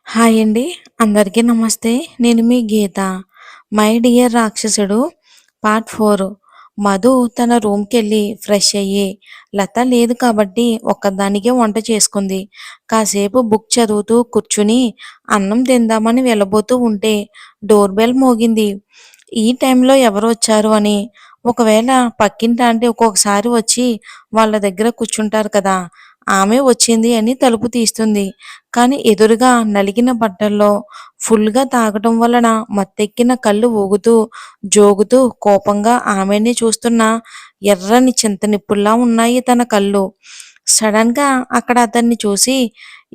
Hi అండి. అందరికీ నమస్తే. నేను మీ గీత. 'మై డియర్ రాక్షసుడు' పార్ట్ 4. మధు తన రూమ్‌కెళ్ళి ఫ్రెష్ అయ్యి, లత లేదు కాబట్టి ఒక్కదానికే వంట చేసుకుంది. కాసేపు బుక్ చదువుతూ కూర్చుని అన్నం తిందామని వెళ్ళబోతూ ఉంటే డోర్ బెల్ మోగింది. ఈ టైంలో ఎవరొచ్చారు అని. ఒకవేళ పక్కింటి ఆంటీ ఒక్కొక్కసారి వచ్చి వాళ్ళ దగ్గర కూర్చుంటారు కదా! ఆమె వచ్చింది అని తలుపు తీస్తుంది. కానీ ఎదురుగా నలిగిన బట్టల్లో ఫుల్‌గా తాగటం వలన మత్తెక్కిన కళ్ళు ఊగుతూ, జోగుతూ కోపంగా ఆమెనే చూస్తున్న ఎర్రని చింతనిప్పుల్లా ఉన్నాయి తన కళ్ళు. సడన్‌గా అక్కడ అతన్ని చూసి,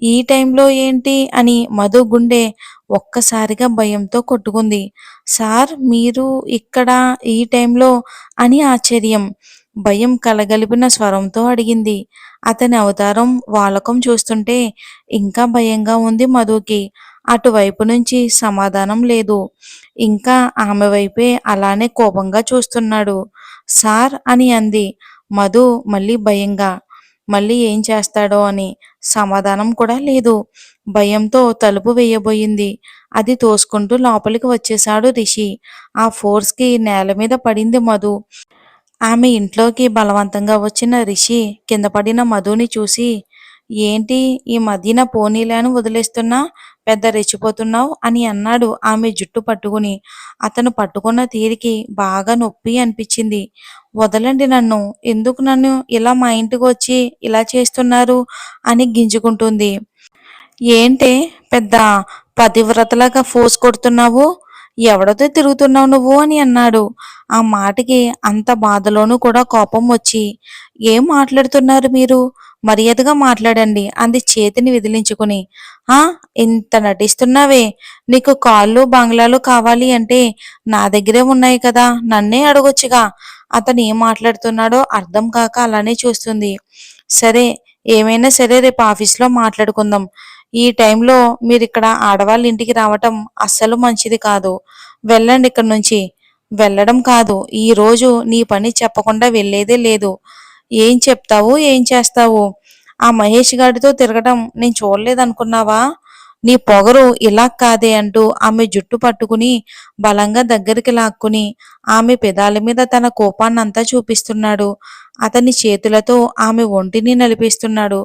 ఈ టైంలో ఏంటి అని మధు గుండె ఒక్కసారిగా భయంతో కొట్టుకుంది. సార్ మీరు ఇక్కడ ఈ టైంలో అని ఆశ్చర్యం, భయం కలగలిపిన స్వరంతో అడిగింది. అతని అవతారం, వాలకం చూస్తుంటే ఇంకా భయంగా ఉంది మధుకి. అటువైపు నుంచి సమాధానం లేదు. ఇంకా ఆమె వైపే అలానే కోపంగా చూస్తున్నాడు. సార్ అని అంది మధు మళ్ళీ భయంగా. మళ్ళీ ఏం చేస్తాడో అని. సమాధానం కూడా లేదు. భయంతో తలుపు వేయబోయింది. అది తోసుకుంటూ లోపలికి వచ్చేశాడు రిషి. ఆ ఫోర్స్‌కి నేల మీద పడింది మధు. ఆమె ఇంట్లోకి బలవంతంగా వచ్చిన రిషి కింద పడిన మధుని చూసి, ఏంటి ఈ మధ్యన పోనీలే అని వదిలేస్తున్నా పెద్ద రెచ్చిపోతున్నావు అని అన్నాడు ఆమె జుట్టు పట్టుకుని. అతను పట్టుకున్న తీరికి బాగా నొప్పి అనిపించింది. వదలండి నన్ను, ఎందుకు నన్ను ఇలా మా ఇంటికి వచ్చి ఇలా చేస్తున్నారు అని గింజుకుంటుంది. ఏంటే పెద్ద పతివ్రతలాగా ఫోర్స్ కొడుతున్నావు? ఎవడితో తిరుగుతున్నావు నువ్వు అని అన్నాడు. ఆ మాటకి అంత బాధలోనూ కూడా కోపం వచ్చి, ఏం మాట్లాడుతున్నారు మీరు? మర్యాదగా మాట్లాడండి అంది చేతిని విదిలించుకుని. ఆ ఇంత నటిస్తున్నావే, నీకు కాళ్ళు బంగ్లాలు కావాలి అంటే నా దగ్గరే ఉన్నాయి కదా, నన్నే అడగొచ్చుగా. అతను ఏం మాట్లాడుతున్నాడో అర్థం కాక అలానే చూస్తుంది. సరే, ఏమైనా సరే రేపు ఆఫీస్లో మాట్లాడుకుందాం. ఈ టైంలో మీరిక్కడ ఆడవాళ్ళ ఇంటికి రావటం అస్సలు మంచిది కాదు. వెళ్ళండి ఇక్కడి నుంచి. వెళ్ళడం కాదు, ఈరోజు నీ పని చెప్పకుండా వెళ్ళేదే లేదు. ఏం చెప్తావు, ఏం చేస్తావు? ఆ మహేష్ గాడితో తిరగటం నేను చూడలేదనుకున్నావా? నీ పొగరు ఇలా కాదే అంటూ ఆమె జుట్టు పట్టుకుని బలంగా దగ్గరికి లాక్కుని ఆమె పెదాల మీద తన కోపాన్నంతా చూపిస్తున్నాడు. అతని చేతులతో ఆమె ఒంటిని నలిపిస్తున్నాడు.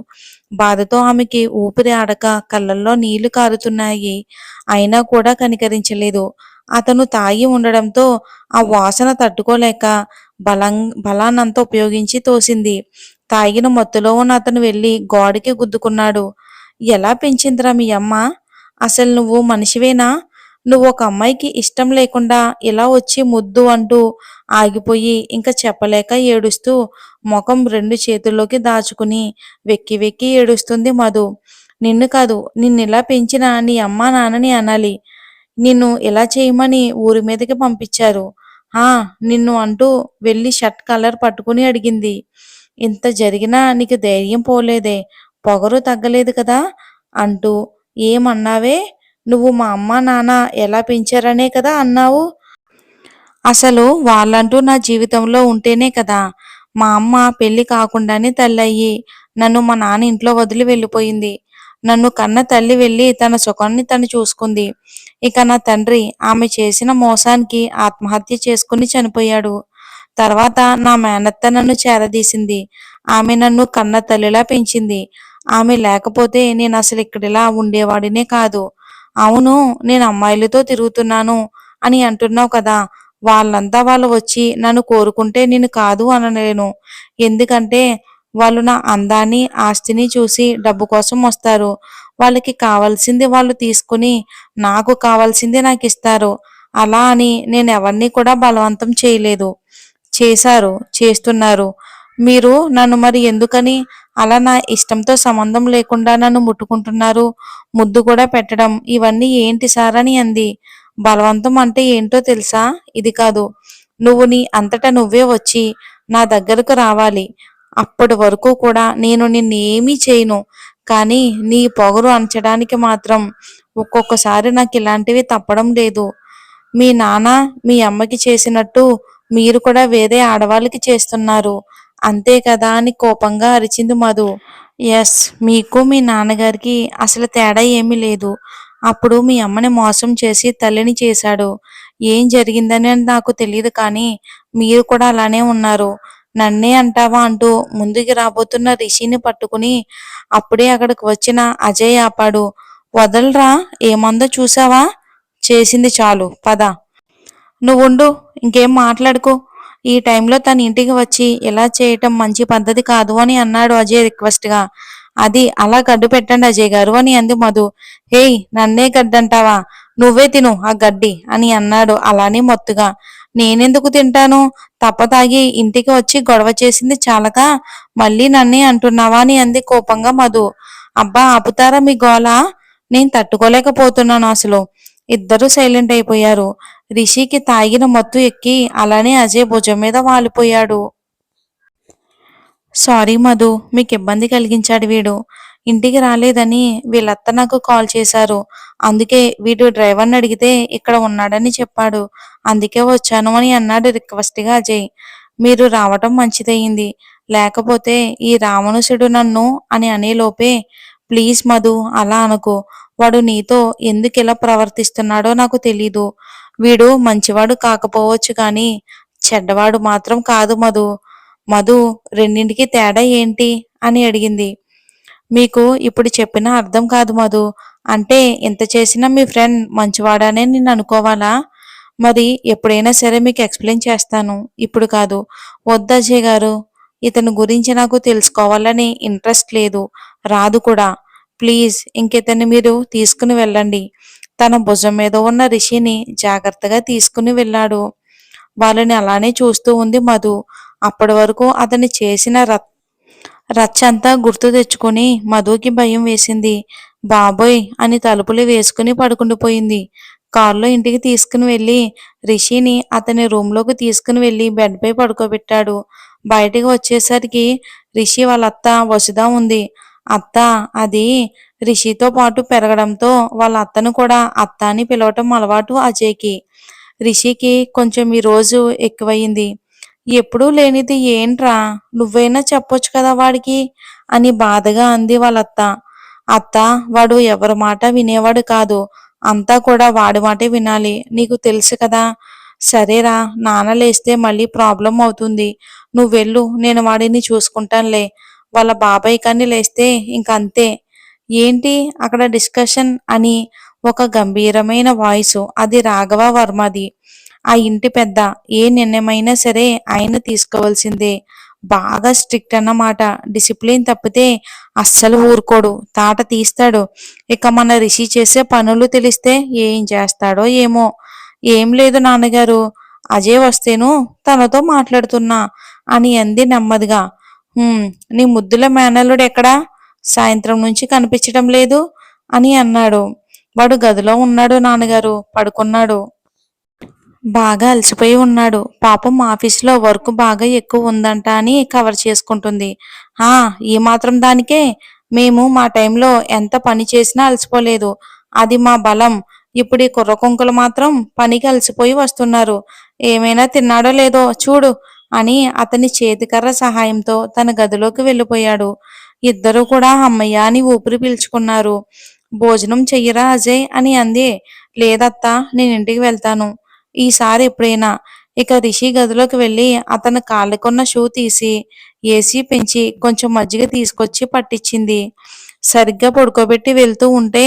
బాధతో ఆమెకి ఊపిరి ఆడక కళ్ళల్లో నీళ్లు కారుతున్నాయి. అయినా కూడా కనికరించలేదు. అతను తాగి ఉండడంతో ఆ వాసన తట్టుకోలేక బలం బలాన్నంతా ఉపయోగించి తోసింది. తాగిన మత్తులో ఉన్న అతను వెళ్ళి గోడకి గుద్దుకున్నాడు. ఎలా పెంచిందిరా మీ అమ్మ? అసలు నువ్వు మనిషివేనా? నువ్వు ఒక అమ్మాయికి ఇష్టం లేకుండా ఇలా వచ్చి ముద్దు అంటూ ఆగిపోయి ఇంక చెప్పలేక ఏడుస్తూ మొఖం రెండు చేతుల్లోకి దాచుకుని వెక్కి వెక్కి ఏడుస్తుంది మధు. నిన్ను కాదు, నిన్నిలా పెంచిన నీ అమ్మా నాన్నని అనాలి. నిన్ను ఇలా చేయమని ఊరి మీదకి పంపించారు. ఆ నిన్ను అంటూ వెళ్ళి షర్ట్ కలర్ పట్టుకుని అడిగింది. ఇంత జరిగినా నీకు ధైర్యం పోలేదే, పొగరు తగ్గలేదు కదా అంటూ. ఏమన్నావే? నువ్వు మా అమ్మా నాన్న ఎలా పెంచారనే కదా అన్నావు. అసలు వాళ్ళంటూ నా జీవితంలో ఉంటేనే కదా మా అమ్మ పెళ్లి కాకుండానే తల్లయ్యి నన్ను మా నాన్న ఇంట్లో వదిలి వెళ్ళిపోయింది. నన్ను కన్న తల్లి వెళ్ళి తన సుఖాన్ని తను చూసుకుంది. ఇక నా తండ్రి ఆమె చేసిన మోసానికి ఆత్మహత్య చేసుకుని చనిపోయాడు. తర్వాత నా మేనత్త నన్ను చేరదీసింది. ఆమె నన్ను కన్న తల్లిలా పెంచింది. ఆమె లేకపోతే నేను అసలు ఇక్కడిలా ఉండేవాడినే కాదు. అవును, నేను అమ్మాయిలతో తిరుగుతున్నాను అని అంటున్నావు కదా, వాళ్ళంతా వాళ్ళు వచ్చి నన్ను కోరుకుంటే నేను కాదు అనలేను. ఎందుకంటే వాళ్ళు నా అందాన్ని, ఆస్తిని చూసి డబ్బు కోసం వస్తారు. వాళ్ళకి కావాల్సింది వాళ్ళు తీసుకుని నాకు కావాల్సింది నాకు ఇస్తారు. అలా అని నేను ఎవరిని కూడా బలవంతం చేయలేదు. చేశారు, చేస్తున్నారు. మీరు నన్ను మరి ఎందుకని అలా నా ఇష్టంతో సంబంధం లేకుండా నన్ను ముట్టుకుంటున్నారు? ముద్దు కూడా పెట్టడం ఇవన్నీ ఏంటి సార్ అని అంది. బలవంతం అంటే ఏంటో తెలుసా? ఇది కాదు. నువ్వు నీ అంతటా నువ్వే వచ్చి నా దగ్గరకు రావాలి. అప్పటి వరకు కూడా నేను నిన్నేమీ చేయను. కానీ నీ పొగరు అణచడానికి మాత్రం ఒక్కొక్కసారి నాకు ఇలాంటివి తప్పడం లేదు. మీ నాన్న మీ అమ్మకి చేసినట్టు మీరు కూడా వేరే ఆడవాళ్ళకి చేస్తున్నారు. అంతే కదా అని కోపంగా అరిచింది మధు. ఎస్, మీకు మీ నాన్నగారికి అసలు తేడా ఏమీ లేదు. అప్పుడు మీ అమ్మని మోసం చేసి తల్లిని చేశాడు. ఏం జరిగిందని నాకు తెలియదు కానీ మీరు కూడా అలానే ఉన్నారు. నన్నే అంటావా అంటూ ముందుకి రాబోతున్న రిషిని పట్టుకుని అప్పుడే అక్కడికి వచ్చిన అజయ్ ఆపాడు. వదలరా, ఏమందో చూసావా? చేసింది చాలు, పద. నువ్వుండు, ఇంకేం మాట్లాడుకో. ఈ టైంలో తన ఇంటికి వచ్చి ఇలా చేయటం మంచి పద్ధతి కాదు అని అన్నాడు అజయ్ రిక్వెస్ట్గా. అది అలా గడ్డు పెట్టండి అజయ్ గారు అని అంది మధు. హేయ్, నన్నే గడ్డంటావా? నువ్వే తిను ఆ గడ్డి అని అన్నాడు అలానే మొత్తుగా. నేనెందుకు తింటాను? తప్పతాగి ఇంటికి వచ్చి గొడవ చేసింది చాలక మళ్ళీ నన్నే అంటున్నావా అని అంది కోపంగా మధు. అబ్బా, ఆపుతారా మీ గోల? నేను తట్టుకోలేకపోతున్నాను అసలు. ఇద్దరూ సైలెంట్ అయిపోయారు. రిషికి తాగిన మత్తు ఎక్కి అలానే అజయ్ భుజం మీద వాలిపోయాడు. సారీ మధు, మీకు ఇబ్బంది కలిగించాడు వీడు. ఇంటికి రాలేదని వీళ్ళత్త నాకు కాల్ చేశారు. అందుకే వీడు డ్రైవర్ని అడిగితే ఇక్కడ ఉన్నాడని చెప్పాడు. అందుకే వచ్చాను అని అన్నాడు రిక్వెస్ట్గా అజయ్. మీరు రావటం మంచిదయ్యింది. లేకపోతే ఈ రావణుసుడు నన్ను అని అనేలోపే, ప్లీజ్ మధు, అలా అనుకో. వాడు నీతో ఎందుకు ఇలా ప్రవర్తిస్తున్నాడో నాకు తెలీదు. వీడు మంచివాడు కాకపోవచ్చు కానీ చెడ్డవాడు మాత్రం కాదు మధు. మధు, రెండింటికి తేడా ఏంటి అని అడిగింది. మీకు ఇప్పుడు చెప్పినా అర్థం కాదు మధు. అంటే ఎంత చేసినా మీ ఫ్రెండ్ మంచివాడనే నేను అనుకోవాలా? మరి ఎప్పుడైనా సరే మీకు ఎక్స్ప్లెయిన్ చేస్తాను, ఇప్పుడు కాదు. వద్దు అజయ్ గారు, ఇతని గురించి నాకు తెలుసుకోవాలని ఇంట్రెస్ట్ లేదు, రాదు కూడా. ప్లీజ్ ఇంకితన్ని మీరు తీసుకుని వెళ్ళండి. తన భుజం మీద ఉన్న రిషిని జాగ్రత్తగా తీసుకుని వెళ్ళాడు. వాళ్ళని అలానే చూస్తూ ఉంది మధు. అప్పటి వరకు అతన్ని చేసిన రచ్చంతా గుర్తు తెచ్చుకొని మధుకి భయం వేసింది. బాబోయ్ అని తలుపులు వేసుకుని పడుకుండిపోయింది. కారులో ఇంటికి తీసుకుని వెళ్ళి రిషిని అతని రూమ్లోకి తీసుకుని వెళ్ళి బెడ్పై పడుకోబెట్టాడు. బయటికి వచ్చేసరికి రిషి వాళ్ళ అత్త వసుదా ఉంది. అత్త, అది రిషితో పాటు పెరగడంతో వాళ్ళ అత్తను కూడా అత్త అని పిలవటం అలవాటు అజయ్కి. రిషికి కొంచెం ఈరోజు ఎక్కువయింది. ఎప్పుడూ లేనిది ఏంట్రా, నువ్వైనా చెప్పొచ్చు కదా వాడికి అని బాధగా అంది వాళ్ళత్త. అత్త, వాడు ఎవరి మాట వినేవాడు కాదు. అంతా కూడా వాడి మాటే వినాలి, నీకు తెలుసు కదా. సరేరా, నాన్న లేస్తే మళ్ళీ ప్రాబ్లం అవుతుంది. నువ్వెళ్ళు, నేను వాడిని చూసుకుంటానులే. వాళ్ళ బాబాయ్ కానీ లేస్తే ఇంకంతే. ఏంటి అక్కడ డిస్కషన్ అని ఒక గంభీరమైన వాయిస్, అది రాఘవ వర్మది. ఆ ఇంటి పెద్ద. ఏ నిర్ణయమైనా సరే ఆయన తీసుకోవాల్సిందే. బాగా స్ట్రిక్ట్ అన్నమాట. డిసిప్లిన్ తప్పితే అస్సలు ఊరుకోడు, తాట తీస్తాడు. ఇక మన రిషి చేసే పనులు తెలిస్తే ఏం చేస్తాడో ఏమో. ఏం లేదు నాన్నగారు, అజయ్ వస్తేను తనతో మాట్లాడుతున్నా అని అంది నెమ్మదిగా. నీ ముద్దుల మేనల్లుడు ఎక్కడా? సాయంత్రం నుంచి కనిపించడం లేదు అని అన్నాడు. వాడు గదిలో ఉన్నాడు నాన్నగారు, పడుకున్నాడు. బాగా అలసిపోయి ఉన్నాడు. పాపం ఆఫీసులో వర్క్ బాగా ఎక్కువ ఉందంట అని కవర్ చేసుకుంటుంది. ఆ, ఈ మాత్రం దానికే మేము మా టైంలో ఎంత పని చేసినా అలసిపోలేదు. అది మా బలం. ఇప్పుడు ఈ కుర్ర కుంకులు మాత్రం పనికి అలసిపోయి వస్తున్నారు. ఏమైనా తిన్నాడో లేదో చూడు అని అతని చేతికర్ర సహాయంతో తన గదిలోకి వెళ్ళిపోయాడు. ఇద్దరూ కూడా అమ్మయ్య అని ఊపిరి పీల్చుకున్నారు. భోజనం చెయ్యరా అజయ్ అని అంది. లేదత్తా, నేను ఇంటికి వెళ్తాను ఈసారి ఎప్పుడైనా. ఇక రిషి గదిలోకి వెళ్ళి అతని కాళ్ళకున్న షూ తీసి ఏసీ పెంచి కొంచెం మజ్జిగ తీసుకొచ్చి పట్టించింది. సరిగ్గా పడుకోబెట్టి వెళ్తూ ఉంటే,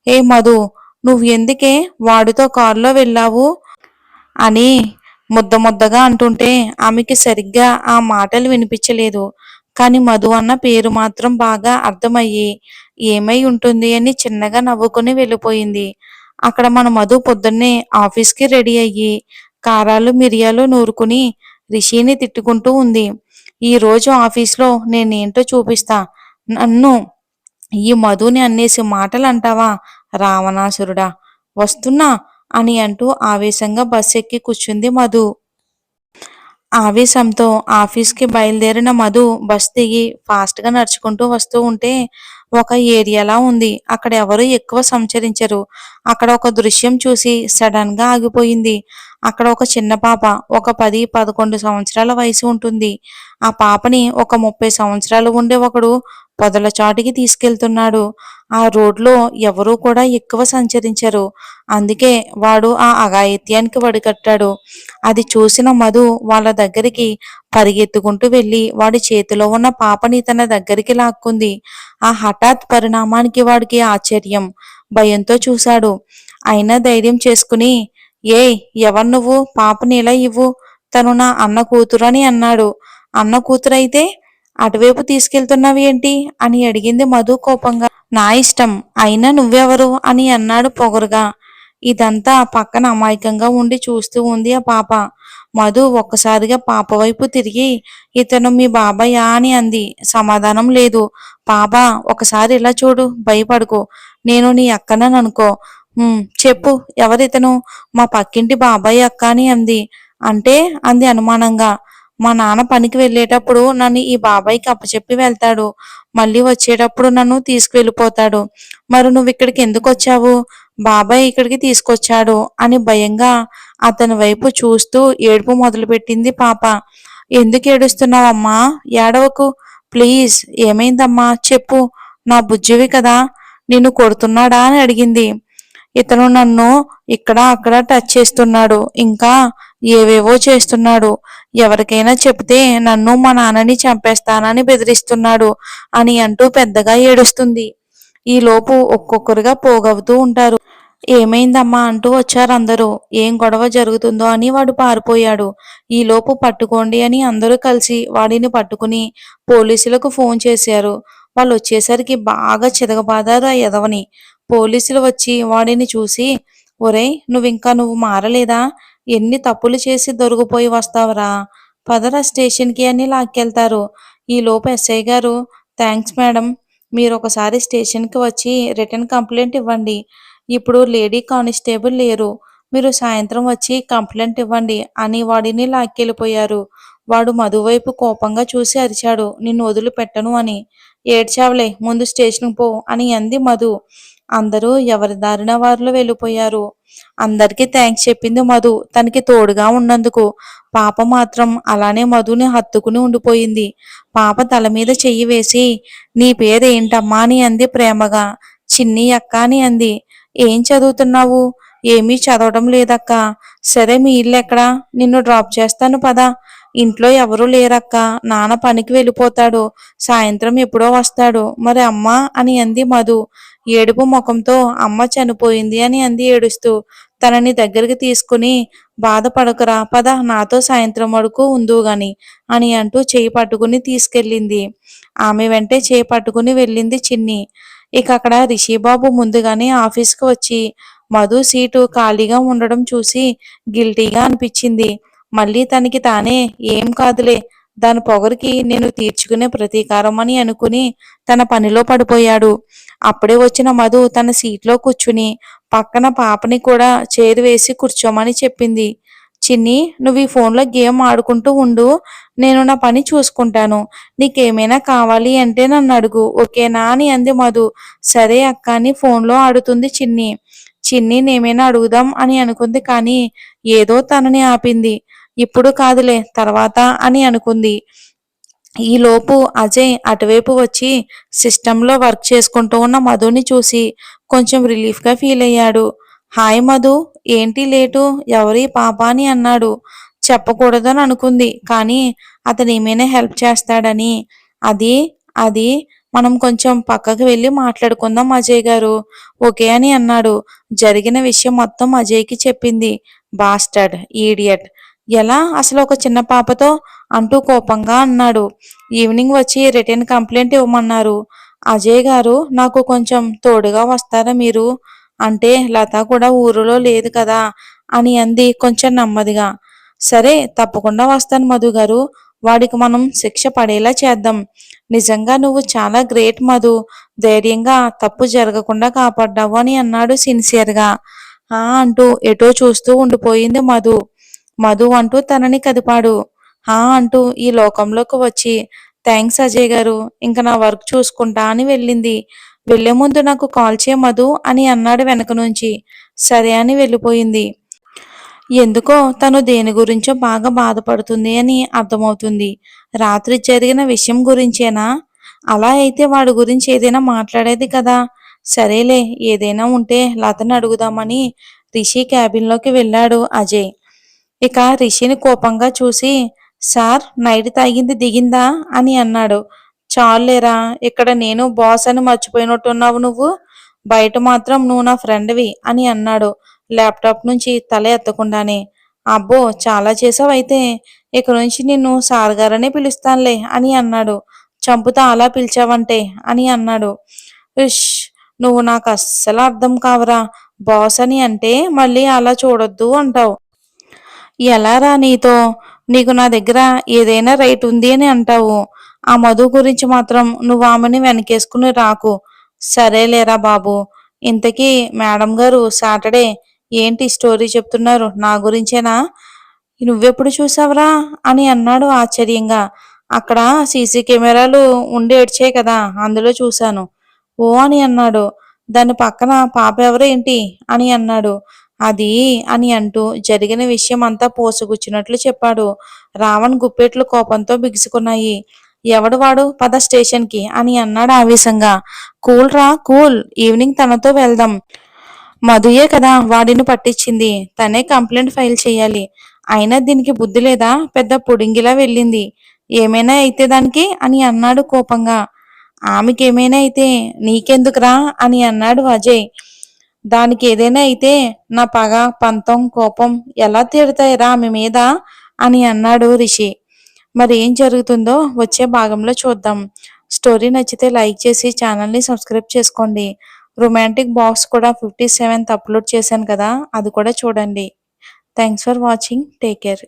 ఏ మధు, నువ్వు ఎందుకే వాడితో కారులో వెళ్ళావు అని ముద్ద ముద్దగా అంటుంటే ఆమెకి సరిగ్గా ఆ మాటలు వినిపించలేదు. కానీ మధు అన్న పేరు మాత్రం బాగా అర్థమయ్యి ఏమై ఉంటుంది అని చిన్నగా నవ్వుకుని వెళ్ళిపోయింది. అక్కడ మన మధు పొద్దున్నే ఆఫీస్కి రెడీ అయ్యి కారాలు మిరియాలు నూరుకుని రిషిని తిట్టుకుంటూ ఉంది. ఈ రోజు ఆఫీస్లో నేనేంటో చూపిస్తా. నన్ను ఈ మధుని అన్నేసి మాటలు అంటావా రావణాసురుడా, వస్తున్నా అని అంటూ ఆవేశంగా బస్ ఎక్కి కూర్చుంది మధు. ఆవేశంతో ఆఫీస్కి బయలుదేరిన మధు బస్ దిగి ఫాస్ట్గా నడుచుకుంటూ వస్తూ ఉంటే ఒక ఏరియాలా ఉంది. అక్కడ ఎవరు ఎక్కువ సంచరించరు. అక్కడ ఒక దృశ్యం చూసి సడన్గా ఆగిపోయింది. అక్కడ ఒక చిన్న పాప, ఒక 10-11 సంవత్సరాల వయసు ఉంటుంది. ఆ పాపని ఒక 30 సంవత్సరాలు ఉండే ఒకడు పొదల చాటుకి తీసుకెళ్తున్నాడు. ఆ రోడ్లో ఎవరూ కూడా ఎక్కువ సంచరించరు. అందుకే వాడు ఆ అఘాయిత్యానికి వడికట్టాడు. అది చూసిన మధు వాళ్ళ దగ్గరికి పరిగెత్తుకుంటూ వెళ్ళి వాడి చేతిలో ఉన్న పాపని తన దగ్గరికి లాక్కుంది. ఆ హఠాత్ పరిణామానికి వాడికి ఆశ్చర్యం, భయంతో చూశాడు. అయినా ధైర్యం చేసుకుని, ఏయ్, ఎవరు నువ్వు? పాపని ఇలా ఇవ్వు, తను నా అన్న కూతురు అని అన్నాడు. అన్న కూతురైతే అటువైపు తీసుకెళ్తున్నావు ఏంటి అని అడిగింది మధు కోపంగా. నా ఇష్టం, అయినా నువ్వెవరు అని అన్నాడు పొగరుగా. ఇదంతా పక్కన అమాయకంగా ఉండి చూస్తూ ఉంది ఆ పాప. మధు ఒక్కసారిగా పాప వైపు తిరిగి, ఇతను మీ బాబాయా అని అంది. సమాధానం లేదు. పాప, ఒకసారి ఇలా చూడు, భయపడుకో, నేను నీ అక్కనని అనుకో. చెప్పు, ఎవరితను? మా పక్కింటి బాబాయ్ అక్క అని అంది. అంటే అంది అనుమానంగా. మా నాన్న పనికి వెళ్ళేటప్పుడు నన్ను ఈ బాబాయ్కి అప్పచెప్పి వెళ్తాడు. మళ్ళీ వచ్చేటప్పుడు నన్ను తీసుకువెళ్ళిపోతాడు. మరి నువ్వు ఇక్కడికి ఎందుకు వచ్చావు? బాబాయ్ ఇక్కడికి తీసుకొచ్చాడు అని భయంగా అతని వైపు చూస్తూ ఏడుపు మొదలుపెట్టింది పాప. ఎందుకు ఏడుస్తున్నావమ్మా? ఏడవకు ప్లీజ్. ఏమైందమ్మా చెప్పు, నా బుజ్జివి కదా. నిన్ను కొడుతున్నాడా అని అడిగింది. ఇతను నన్ను ఇక్కడ అక్కడ టచ్ చేస్తున్నాడు, ఇంకా ఏవేవో చేస్తున్నాడు. ఎవరికైనా చెప్తే నన్ను మా నాన్నని చంపేస్తానని బెదిరిస్తున్నాడు అని అంటూ పెద్దగా ఏడుస్తుంది. ఈలోపు ఒక్కొక్కరుగా పోగవుతూ ఉంటారు. ఏమైందమ్మా అంటూ వచ్చారు అందరూ. ఏం గొడవ జరుగుతుందో అని వాడు పారిపోయాడు. ఈలోపు పట్టుకోండి అని అందరూ కలిసి వాడిని పట్టుకుని పోలీసులకు ఫోన్ చేశారు. వాళ్ళు వచ్చేసరికి బాగా చితకబాదారు ఆ ఎదవని. పోలీసులు వచ్చి వాడిని చూసి, ఒరేయ్, నువ్వు మారలేదా? ఎన్ని తప్పులు చేసి దొరికిపోయి వస్తావురా, పదరా స్టేషన్కి అని లాక్కెళ్తారు. ఈలోపు ఎస్ఐ గారు, థ్యాంక్స్ మేడం, మీరు ఒకసారి స్టేషన్కి వచ్చి రిటర్న్ కంప్లైంట్ ఇవ్వండి. ఇప్పుడు లేడీ కానిస్టేబుల్ లేరు, మీరు సాయంత్రం వచ్చి కంప్లైంట్ ఇవ్వండి అని వాడిని లాక్కెళ్ళిపోయారు. వాడు మధువైపు కోపంగా చూసి అరిచాడు, నిన్ను వదిలిపెట్టను అని. ఏడ్చావులే, ముందు స్టేషన్కి పో అని అంది మధు. అందరూ ఎవరి దారిన వారిలో వెళ్ళిపోయారు. అందరికీ థ్యాంక్స్ చెప్పింది మధు తనకి తోడుగా ఉన్నందుకు. పాప మాత్రం అలానే మధుని హత్తుకుని ఉండిపోయింది. పాప తల మీద చెయ్యి వేసి, నీ పేరేంటమ్మా అని అంది ప్రేమగా. చిన్ని అక్క అని అంది. ఏం చదువుతున్నావు? ఏమీ చదవడం లేదక్క. సరే, మీ ఇల్లు ఎక్కడా? నిన్ను డ్రాప్ చేస్తాను పదా. ఇంట్లో ఎవరూ లేరక్క, నాన్న పనికి వెళ్ళిపోతాడు, సాయంత్రం ఎప్పుడో వస్తాడు. మరి అమ్మ అని అంది మధు ఏడుపు ముఖంతో. అమ్మ చనిపోయింది అని అంది ఏడుస్తూ. తనని దగ్గరికి తీసుకుని, బాధపడకురా పద, నాతో సాయంత్రం వరకు ఉందుగాని అని అంటూ చేయి పట్టుకుని తీసుకెళ్ళింది. ఆమె వెంటే చేయి పట్టుకుని వెళ్ళింది చిన్ని. ఇక అక్కడ రిషిబాబు ముందుగానే ఆఫీస్కి వచ్చి మధు సీటు ఖాళీగా ఉండడం చూసి గిల్టీగా అనిపించింది. మళ్ళీ తనకి తానే, ఏం కాదులే, దాని పొగరికి నేను తీర్చుకునే ప్రతీకారం అని అనుకుని తన పనిలో పడిపోయాడు. అప్పుడే వచ్చిన మధు తన సీట్లో కూర్చుని పక్కన పాపని కూడా చైర్ వేసి కూర్చోమని చెప్పింది. చిన్ని, నువ్వు ఈ ఫోన్లో గేమ్ ఆడుకుంటూ ఉండు, నేను నా పని చూసుకుంటాను. నీకేమైనా కావాలి అంటే నన్ను అడుగు, ఓకేనా అని అంది మధు. సరే అక్క అని ఫోన్లో ఆడుతుంది చిన్ని. చిన్నినేమైనా అడుగుదాం అని అనుకుంది, కానీ ఏదో తనని ఆపింది. ఇప్పుడు కాదులే, తర్వాత అని అనుకుంది. ఈలోపు అజయ్ అటువైపు వచ్చి సిస్టంలో వర్క్ చేసుకుంటూ ఉన్న మధుని చూసి కొంచెం రిలీఫ్గా ఫీల్ అయ్యాడు. హాయ్ మధు, ఏంటి లేటు, ఎవరి పాప అని అన్నాడు. చెప్పకూడదని అనుకుంది, కానీ అతను ఏమైనా హెల్ప్ చేస్తాడని. అది అది మనం కొంచెం పక్కకు వెళ్ళి మాట్లాడుకుందాం అజయ్ గారు, ఓకే అని అన్నాడు. జరిగిన విషయం మొత్తం అజయ్కి చెప్పింది. బాస్టర్డ్, ఈడియట్, ఎలా అసలు ఒక చిన్న పాపతో అంటూ కోపంగా అన్నాడు. ఈవినింగ్ వచ్చి రిటర్న్ కంప్లైంట్ ఇవ్వమన్నారు. అజయ్ గారు, నాకు కొంచెం తోడుగా వస్తారా మీరు? అంటే లత కూడా ఊరిలో లేదు కదా అని అంది కొంచెం నెమ్మదిగా. సరే, తప్పకుండా వస్తాను మధు గారు, వాడికి మనం శిక్ష పడేలా చేద్దాం. నిజంగా నువ్వు చాలా గ్రేట్ మధు, ధైర్యంగా తప్పు జరగకుండా కాపాడ్డావు అని అన్నాడు సిన్సియర్గా. అంటూ ఎటో చూస్తూ ఉండిపోయింది మధు. మధు అంటూ తనని కదిపాడు. అంటూ ఈ లోకంలోకి వచ్చి, థ్యాంక్స్ అజయ్ గారు, ఇంకా నా వర్క్ చూసుకుంటా అని వెళ్ళింది. వెళ్లే ముందు నాకు కాల్ చేయ మధు అని అన్నాడు వెనక నుంచి. సరే అని వెళ్ళిపోయింది. ఎందుకో తను దేని గురించో బాగా బాధపడుతుంది అని అర్థమవుతుంది. రాత్రి జరిగిన విషయం గురించేనా? అలా అయితే వాడి గురించి ఏదైనా మాట్లాడేది కదా. సరేలే ఏదైనా ఉంటే లతని అడుగుదామని రిషి క్యాబిన్‌లోకి వెళ్ళాడు అజయ్. ఇక రిషిని కోపంగా చూసి, సార్ నైట్ తాగింది దిగిందా అని అన్నాడు. చాలులేరా, ఇక్కడ నేను బాస్ అని మర్చిపోయినట్టున్నావు నువ్వు. బయట మాత్రం నువ్వు నా ఫ్రెండ్వి అని అన్నాడు ల్యాప్టాప్ నుంచి తల ఎత్తకుండానే. అబ్బో చాలా చేసావైతే, ఇక నుంచి నిన్ను సార్ గారనే పిలుస్తానులే అని అన్నాడు. చంపుతా అలా పిలిచావంటే అని అన్నాడు. ఉష్, నువ్వు నాకు అస్సలు అర్థం కావరా. బాస్ అని అంటే మళ్ళీ అలా చూడొద్దు అంటావు. ఎలారా నీతో? నీకు నా దగ్గర ఏదైనా రైట్ ఉంది అని అంటావు. ఆ మధు గురించి మాత్రం నువ్వు ఆమెని వెనకేసుకుని రాకు. సరేలేరా బాబు. ఇంతకీ మేడం గారు సాటర్డే ఏంటి స్టోరీ చెప్తున్నారు నా గురించేనా? నువ్వెప్పుడు చూసావురా అని అన్నాడు ఆశ్చర్యంగా. అక్కడ సీసీ కెమెరాలు ఉండి ఏడ్చాయి కదా, అందులో చూశాను. ఓ అని అన్నాడు. దాని పక్కన పాప ఎవరేంటి అని అన్నాడు. అది అని అంటూ జరిగిన విషయం అంతా పోసుగుచ్చినట్లు చెప్పాడు. రావణ్ గుప్పెట్లు కోపంతో బిగుసుకున్నాయి. ఎవడు వాడు, పద స్టేషన్కి అని అన్నాడు ఆవేశంగా. కూల్ రా కూల్, ఈవినింగ్ తనతో వెళ్దాం. మధుయే కదా వాడిని పట్టించింది, తనే కంప్లైంట్ ఫైల్ చేయాలి. అయినా దీనికి బుద్ధి లేదా, పెద్ద పుడింగిలా వెళ్ళింది. ఏమైనా అయితే దానికి అని అన్నాడు కోపంగా. ఆమెకేమైనా అయితే నీకెందుకురా అని అన్నాడు అజయ్. దానికి ఏదైనా అయితే నా పగ, పంతం, కోపం ఎలా తీరుతాయిరా ఆమె మీద అని అన్నాడు రిషి. మరి ఏం జరుగుతుందో వచ్చే భాగంలో చూద్దాం. స్టోరీ నచ్చితే లైక్ చేసి ఛానల్ని సబ్స్క్రైబ్ చేసుకోండి. రొమాంటిక్ బాక్స్ కూడా 57th అప్లోడ్ చేశాను కదా, అది కూడా చూడండి. Thanks for watching. Take care.